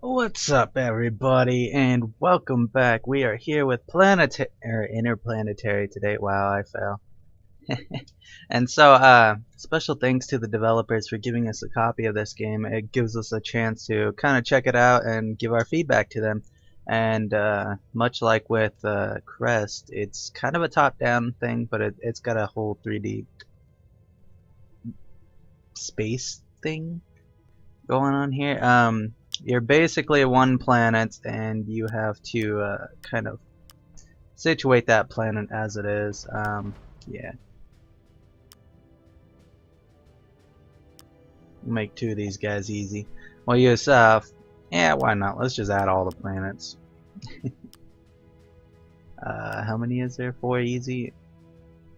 What's up, everybody, and welcome back. We are here with Interplanetary today. Wow, I fell. And so, special thanks to the developers for giving us a copy of this game. It gives us a chance to kind of check it out and give our feedback to them. And much like with Crest, it's kind of a top-down thing, but it's got a whole 3D space thing going on here. You're basically one planet, and you have to kind of situate that planet as it is. Yeah, make two of these guys easy. We'll use yeah, why not? Let's just add all the planets. How many is there? 4 easy.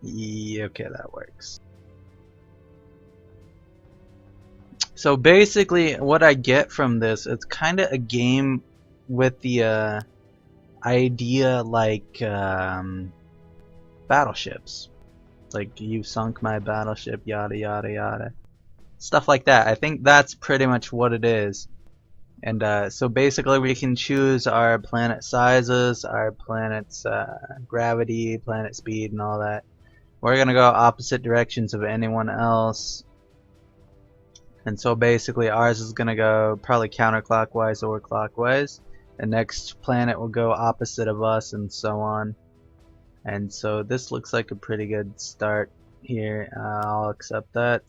Yeah, okay, that works. So basically, what I get from this, it's kind of a game with the idea like battleships. Like, you sunk my battleship, yada yada yada. Stuff like that. I think that's pretty much what it is. And so basically we can choose our planet sizes, our planet's gravity, planet speed, and all that. We're going to go opposite directions of anyone else. And so basically ours is going to go probably counterclockwise or clockwise. The next planet will go opposite of us, and so on. And so this looks like a pretty good start here. I'll accept that.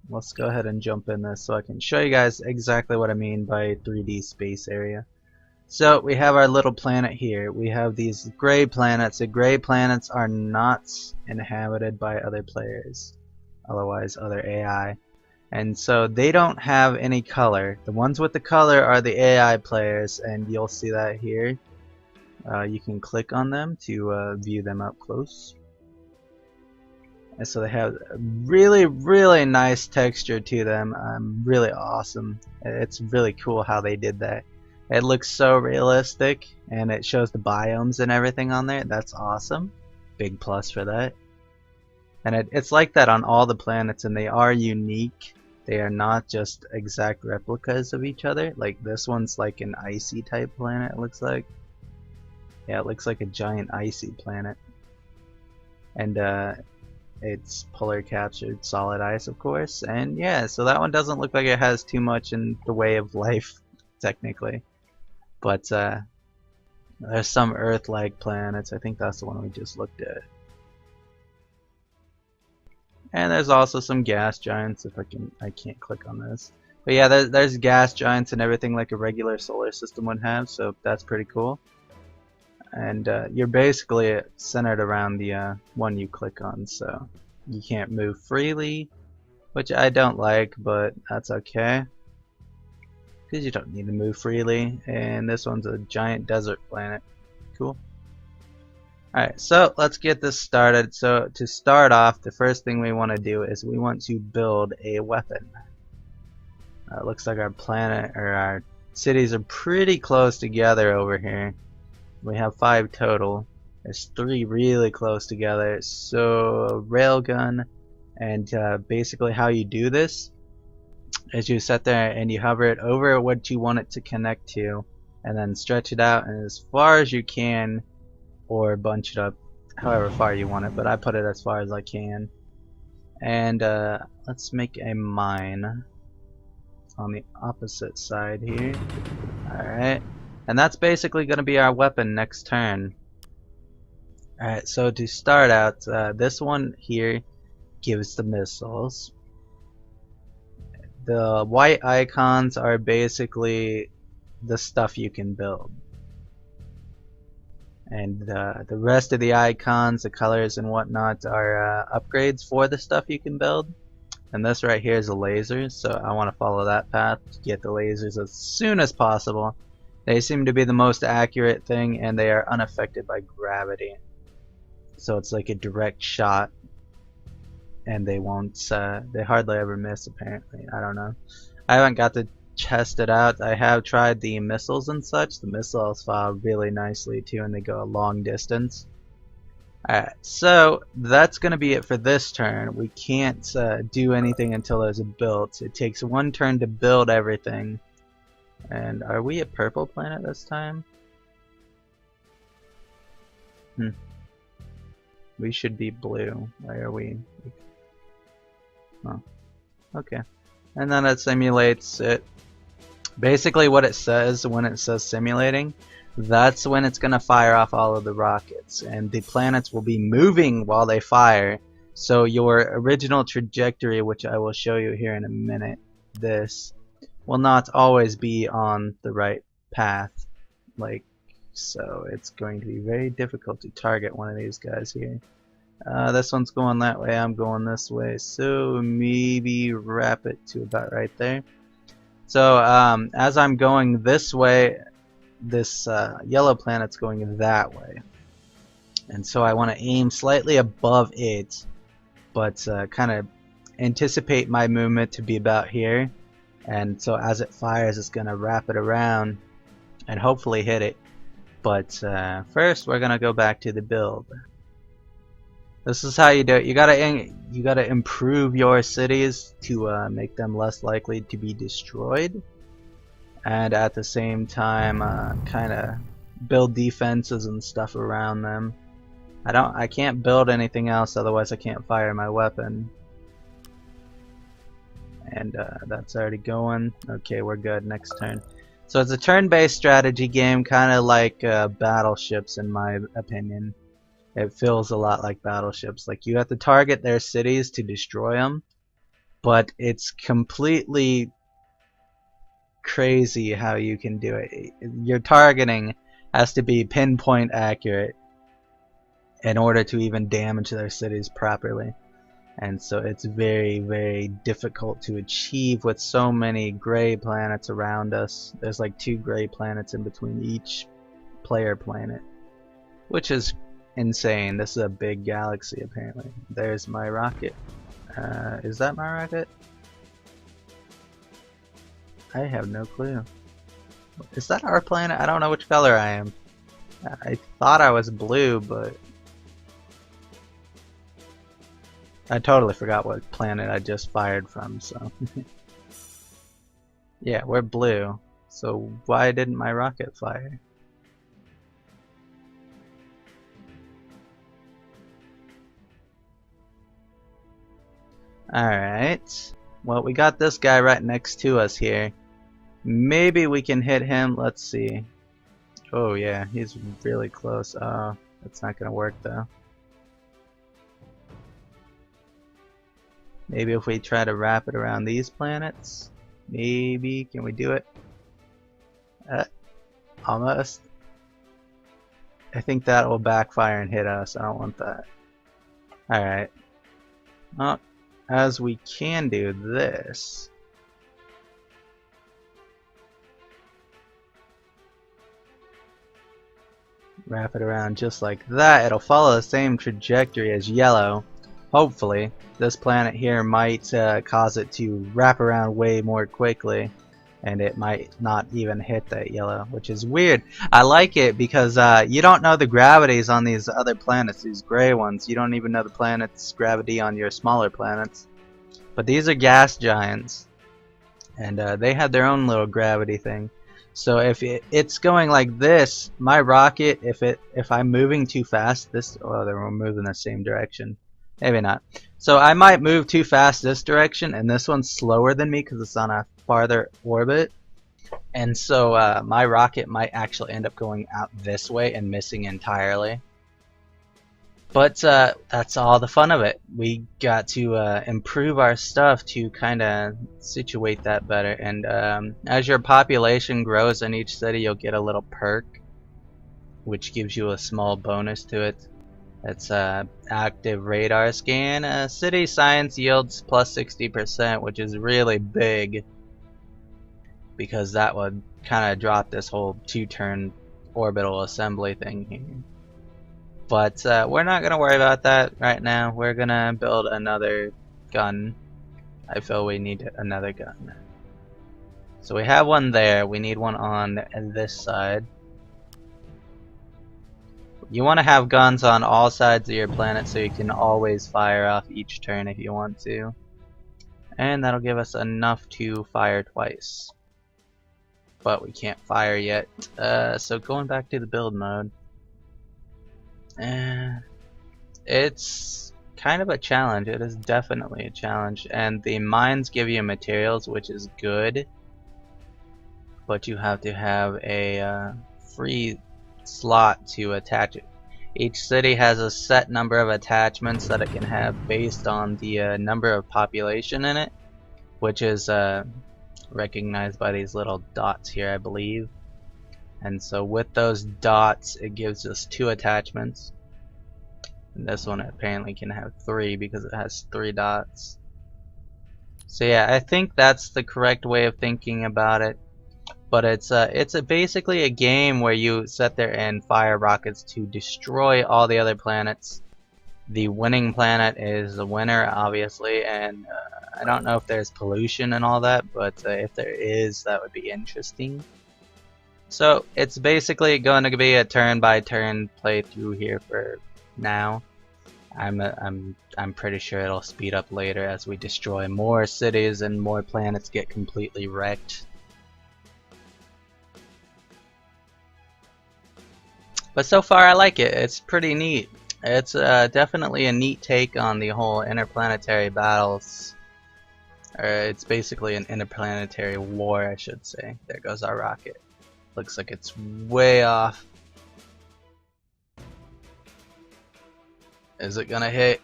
Let's go ahead and jump in this so I can show you guys exactly what I mean by 3D space area. So we have our little planet here. We have these gray planets. The gray planets are not inhabited by other players, otherwise other AI. And so they don't have any color. The ones with the color are the AI players, and you'll see that here. You can click on them to view them up close. And so they have a really nice texture to them. Really awesome. It's really cool how they did that. It looks so realistic, and it shows the biomes and everything on there. That's awesome. Big plus for that. And it's like that on all the planets, and they are unique. They are not just exact replicas of each other. Like, this one's like an icy type planet, it looks like. Yeah, it looks like a giant icy planet. And it's polar captured solid ice, of course. And yeah, so that one doesn't look like it has too much in the way of life, technically. But there's some Earth-like planets. I think that's the one we just looked at. And there's also some gas giants. If I can't click on this. But yeah, there's gas giants and everything like a regular solar system would have. So that's pretty cool. And you're basically centered around the one you click on, so you can't move freely, which I don't like, but that's okay, because you don't need to move freely. And this one's a giant desert planet. Cool. Alright, so let's get this started. So to start off, the first thing we want to do is we want to build a weapon. Looks like our planet, or our cities, are pretty close together over here. We have 5 total. There's 3 really close together. So railgun, and basically how you do this is you sit there and you hover it over what you want it to connect to, and then stretch it out and as far as you can, or bunch it up however far you want it, but I put it as far as I can. And let's make a mine on the opposite side here. Alright. And that's basically going to be our weapon next turn. Alright, so to start out, this one here gives the missiles. The white icons are basically the stuff you can build. And the rest of the icons, the colors and whatnot, are upgrades for the stuff you can build. And this right here is a laser, so I want to follow that path to get the lasers as soon as possible. They seem to be the most accurate thing, and they are unaffected by gravity. So it's like a direct shot, and they won't, they hardly ever miss apparently. I don't know. I haven't got to test it out. I have tried the missiles and such. The missiles fire really nicely too, and they go a long distance. Alright, so that's going to be it for this turn. We can't do anything until there's a build. It takes 1 turn to build everything. And are we a purple planet this time? We should be blue. Why are we? Oh, okay. And then it simulates it. Basically what it says when it says simulating, that's when it's gonna fire off all of the rockets, and the planets will be moving while they fire. So your original trajectory, which I will show you here in a minute, this will not always be on the right path. Like so, it's going to be very difficult to target one of these guys here. This one's going that way, I'm going this way, so maybe wrap it to about right there. So as I'm going this way, this yellow planet's going that way. And so I want to aim slightly above it, but kind of anticipate my movement to be about here. And so as it fires, it's going to wrap it around and hopefully hit it. But first we're going to go back to the build. This is how you do it. You gotta improve your cities to make them less likely to be destroyed, and at the same time, kind of build defenses and stuff around them. I can't build anything else, otherwise I can't fire my weapon. And that's already going. Okay, we're good. Next turn. So it's a turn-based strategy game, kind of like Battleships, in my opinion. It feels a lot like Battleships. Like, you have to target their cities to destroy them, but it's completely crazy how you can do it. Your targeting has to be pinpoint accurate in order to even damage their cities properly. And so it's very, very difficult to achieve with so many gray planets around us. There's like 2 gray planets in between each player planet, which is insane. This is a big galaxy apparently. There's my rocket. Is that my rocket? I have no clue. Is that our planet? I don't know which color I am. I thought I was blue, but I totally forgot what planet I just fired from, so yeah, we're blue. So why didn't my rocket fire? Alright, well, we got this guy right next to us here. Maybe we can hit him. Let's see. Oh yeah, he's really close. That's not gonna work though. Maybe if we try to wrap it around these planets. Maybe, can we do it? Almost. I think that will backfire and hit us. I don't want that. Alright. Well, as we can do this. Wrap it around just like that. It'll follow the same trajectory as yellow. Hopefully. This planet here might cause it to wrap around way more quickly, and it might not even hit that yellow, which is weird. I like it because you don't know the gravities on these other planets, these gray ones. You don't even know the planet's gravity on your smaller planets. But these are gas giants, and they have their own little gravity thing. So if it's going like this, my rocket, if I'm moving too fast, oh, they're moving the same direction. Maybe not. So I might move too fast this direction, and this one's slower than me because it's on a farther orbit. And so my rocket might actually end up going out this way and missing entirely. But that's all the fun of it. We got to improve our stuff to kind of situate that better. And as your population grows in each city, you'll get a little perk, which gives you a small bonus to it. It's active radar scan. City science yields plus 60%, which is really big because that would kind of drop this whole 2-turn orbital assembly thing here. But we're not gonna worry about that right now. We're gonna build another gun. I feel we need another gun. So we have one there. We need one on this side. You want to have guns on all sides of your planet so you can always fire off each turn if you want to. And that'll give us enough to fire twice. but we can't fire yet. So going back to the build mode, it's kind of a challenge. It is definitely a challenge, and the mines give you materials, which is good, but you have to have a free slot to attach it. Each city has a set number of attachments that it can have based on the number of population in it, which is recognized by these little dots here, I believe. And so with those dots, it gives us 2 attachments. And this one apparently can have 3 because it has 3 dots. So yeah, I think that's the correct way of thinking about it. But it's basically a game where you sit there and fire rockets to destroy all the other planets. The winning planet is the winner, obviously, and I don't know if there's pollution and all that, but if there is, that would be interesting. So it's basically going to be a turn-by-turn playthrough here for now. I'm pretty sure it'll speed up later as we destroy more cities and more planets get completely wrecked. But so far I like it. It's pretty neat. It's definitely a neat take on the whole interplanetary battles. Or it's basically an interplanetary war, I should say. There goes our rocket. Looks like it's way off. Is it gonna hit?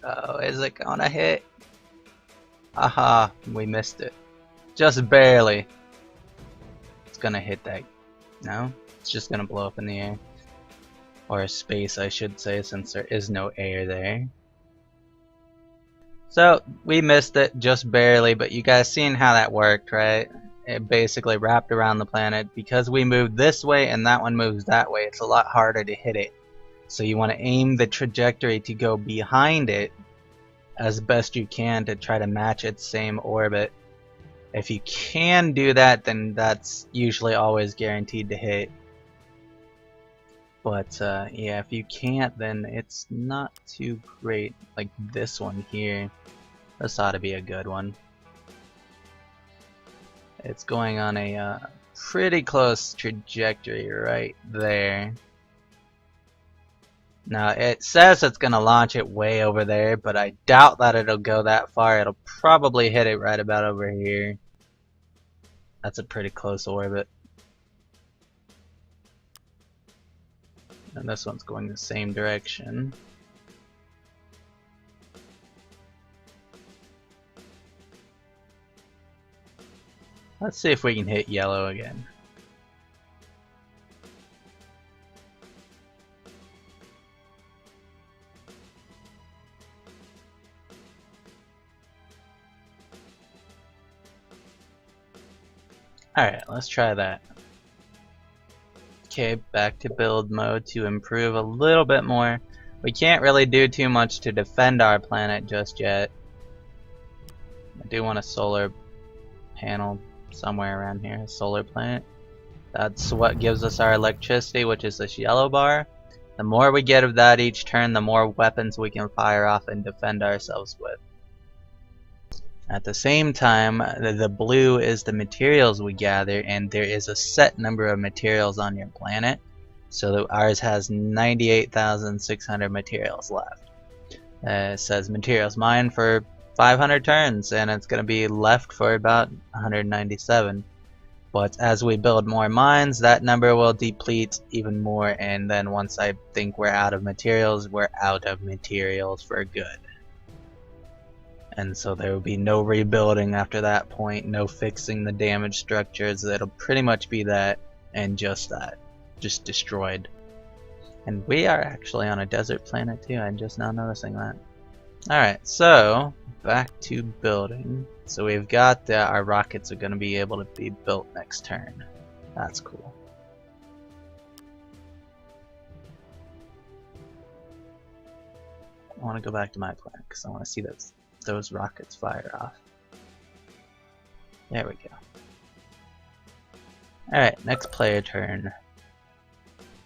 Oh, is it gonna hit? Aha, we missed it. Just barely. It's gonna hit that. No? It's just gonna blow up in the air. Or space, I should say, since there is no air there. So, we missed it just barely, but you guys seen how that worked, right? It basically wrapped around the planet. Because we moved this way and that one moves that way, it's a lot harder to hit it. So you want to aim the trajectory to go behind it as best you can to try to match its same orbit. If you can do that, then that's usually always guaranteed to hit. But yeah, if you can't, then it's not too great. Like this one here. This ought to be a good one. It's going on a pretty close trajectory right there. Now it says it's gonna launch it way over there, but I doubt that it'll go that far. It'll probably hit it right about over here. That's a pretty close orbit. And this one's going the same direction. Let's see if we can hit yellow again. Alright, let's try that. Okay, back to build mode to improve a little bit more. We can't really do too much to defend our planet just yet. I do want a solar panel somewhere around here, a solar planet. That's what gives us our electricity, which is this yellow bar. The more we get of that each turn, the more weapons we can fire off and defend ourselves with. At the same time, the blue is the materials we gather, and there is a set number of materials on your planet. So ours has 98,600 materials left. It says materials mined for 500 turns, and it's going to be left for about 197. But as we build more mines, that number will deplete even more, and then once I think we're out of materials, we're out of materials for good. And so there will be no rebuilding after that point, no fixing the damaged structures. It'll pretty much be that, and just that. Just destroyed. And we are actually on a desert planet too, I'm just now noticing that. Alright, so back to building. So we've got our rockets are going to be able to be built next turn. That's cool. I want to go back to my planet because I want to see those rockets fire off. There we go. Alright, next player turn.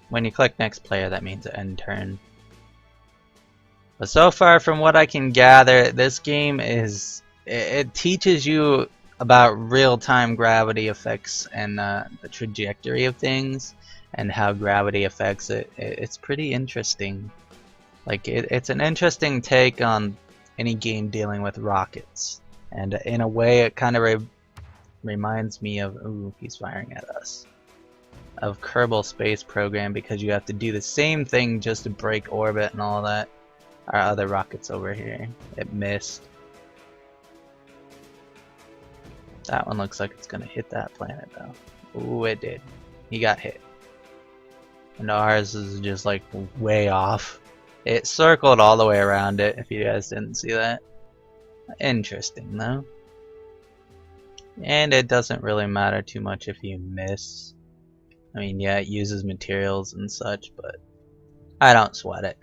When you click next player, that means end turn. But so far from what I can gather, this game is, it teaches you about real-time gravity effects and the trajectory of things and how gravity affects it. It's pretty interesting. Like it's an interesting take on any game dealing with rockets, and in a way it kind of reminds me of, ooh, he's firing at us, of Kerbal Space Program, because you have to do the same thing just to break orbit and all that. Our other rockets over here, it missed. That one looks like it's gonna hit that planet though. Ooh, it did. He got hit. And ours is just like way off. It circled all the way around it, if you guys didn't see that. Interesting though. And it doesn't really matter too much if you miss. I mean, yeah, it uses materials and such, but I don't sweat it.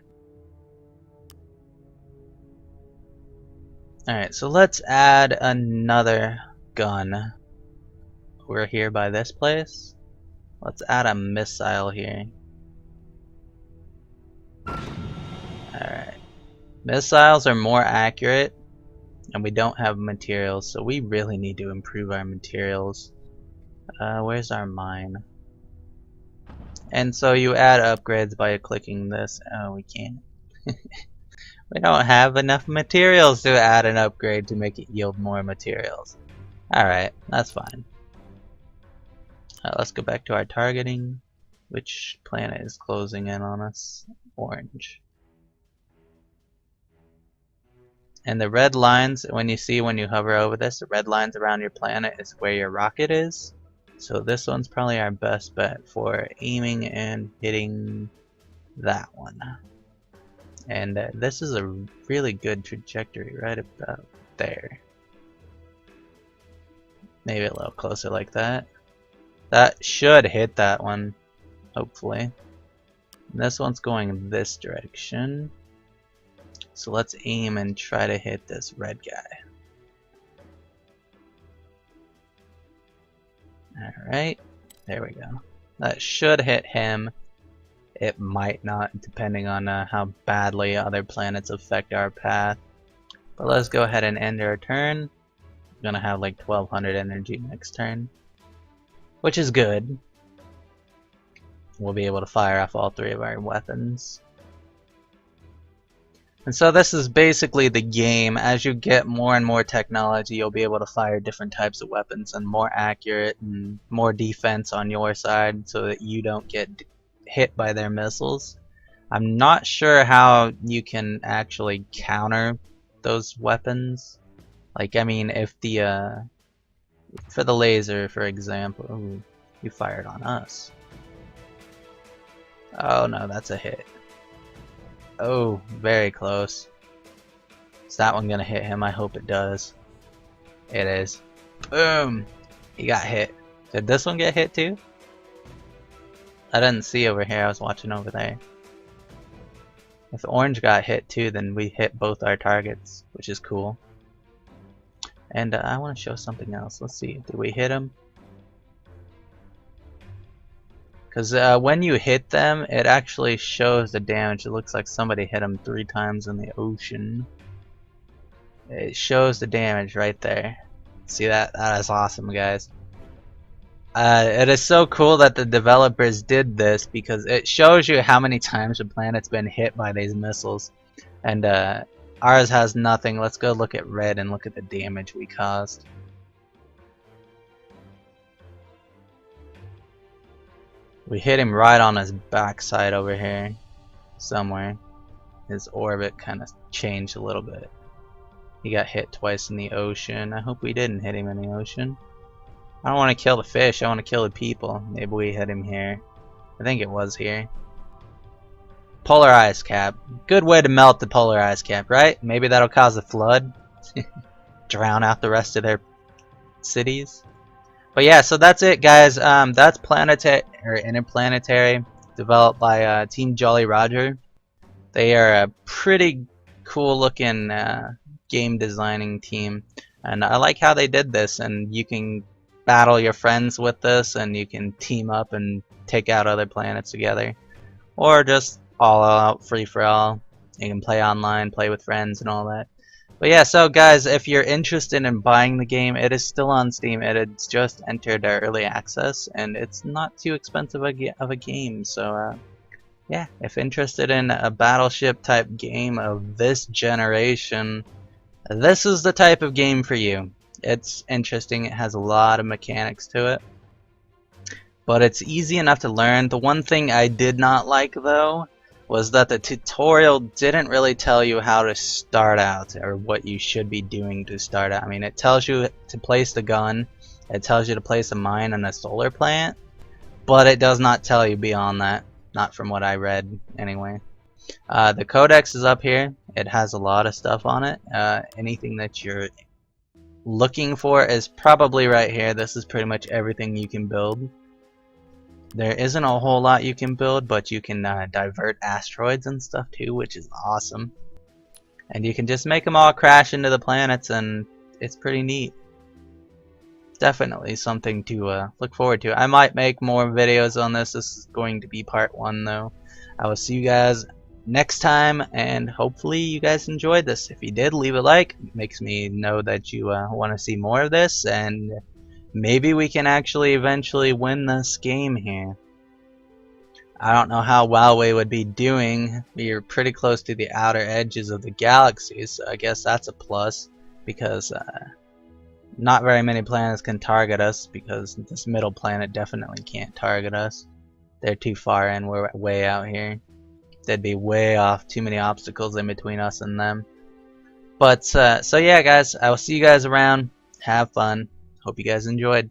Alright, so let's add another gun. We're here by this place. Let's add a missile here. Alright. Missiles are more accurate, and we don't have materials, so we really need to improve our materials. Where's our mine? And so you add upgrades by clicking this. Oh, we can't. We don't have enough materials to add an upgrade to make it yield more materials. Alright, that's fine. Let's go back to our targeting. Which planet is closing in on us? Orange. And the red lines, when you hover over this, the red lines around your planet is where your rocket is. So this one's probably our best bet for aiming and hitting that one. And this is a really good trajectory right about there. Maybe a little closer like that. That should hit that one, hopefully. And this one's going this direction. So let's aim and try to hit this red guy. Alright, there we go. That should hit him. It might not, depending on how badly other planets affect our path. But let's go ahead and end our turn. We're gonna have like 1200 energy next turn, which is good. We'll be able to fire off all three of our weapons. And so this is basically the game. As you get more and more technology, you'll be able to fire different types of weapons and more accurate and more defense on your side so that you don't get hit by their missiles. I'm not sure how you can actually counter those weapons. Like, I mean, if the for the laser, for example, ooh, you fired on us. Oh no, that's a hit. Oh, very close. Is that one gonna hit him? I hope it does. It is. Boom! He got hit. Did this one get hit too? I didn't see over here, I was watching over there. If orange got hit too, then we hit both our targets, which is cool. And I want to show something else. Let's see, did we hit him? Because when you hit them, it actually shows the damage. It looks like somebody hit them 3 times in the ocean. It shows the damage right there. See that? That is awesome, guys. It is so cool that the developers did this because it shows you how many times the planet's been hit by these missiles. And ours has nothing. Let's go look at red and look at the damage we caused. We hit him right on his backside over here, somewhere. His orbit kind of changed a little bit. He got hit twice in the ocean. I hope we didn't hit him in the ocean. I don't want to kill the fish, I want to kill the people. Maybe we hit him here. I think it was here. Polar ice cap. Good way to melt the polar ice cap, right? Maybe that'll cause a flood. Drown out the rest of their cities. But yeah, so that's it, guys. That's Interplanetary, developed by Team Jolly Roger. They are a pretty cool looking game designing team, and I like how they did this. And you can battle your friends with this, and you can team up and take out other planets together, or just all out free for all. You can play online, play with friends, and all that. But yeah, so guys, if you're interested in buying the game, it is still on Steam. It's just entered early access, and it's not too expensive of a game. So yeah, if interested in a Battleship type game of this generation, this is the type of game for you. It's interesting. It has a lot of mechanics to it, but it's easy enough to learn. The one thing I did not like though was that the tutorial didn't really tell you how to start out or what you should be doing to start out. I mean, it tells you to place the gun, it tells you to place a mine and a solar plant, but it does not tell you beyond that. Not from what I read anyway. The codex is up here. It has a lot of stuff on it. Anything that you're looking for is probably right here. This is pretty much everything you can build. There isn't a whole lot you can build, but you can divert asteroids and stuff too, which is awesome. And you can just make them all crash into the planets, and it's pretty neat. Definitely something to look forward to. I might make more videos on this. This is going to be part 1 though. I will see you guys next time, and hopefully you guys enjoyed this. If you did, leave a like. It makes me know that you want to see more of this, and maybe we can actually eventually win this game here. I don't know how well we would be doing. We're pretty close to the outer edges of the galaxy, so I guess that's a plus, because not very many planets can target us, because this middle planet definitely can't target us. They're too far in, we're way out here. They'd be way off, too many obstacles in between us and them. But so yeah guys, I will see you guys around. Have fun. Hope you guys enjoyed.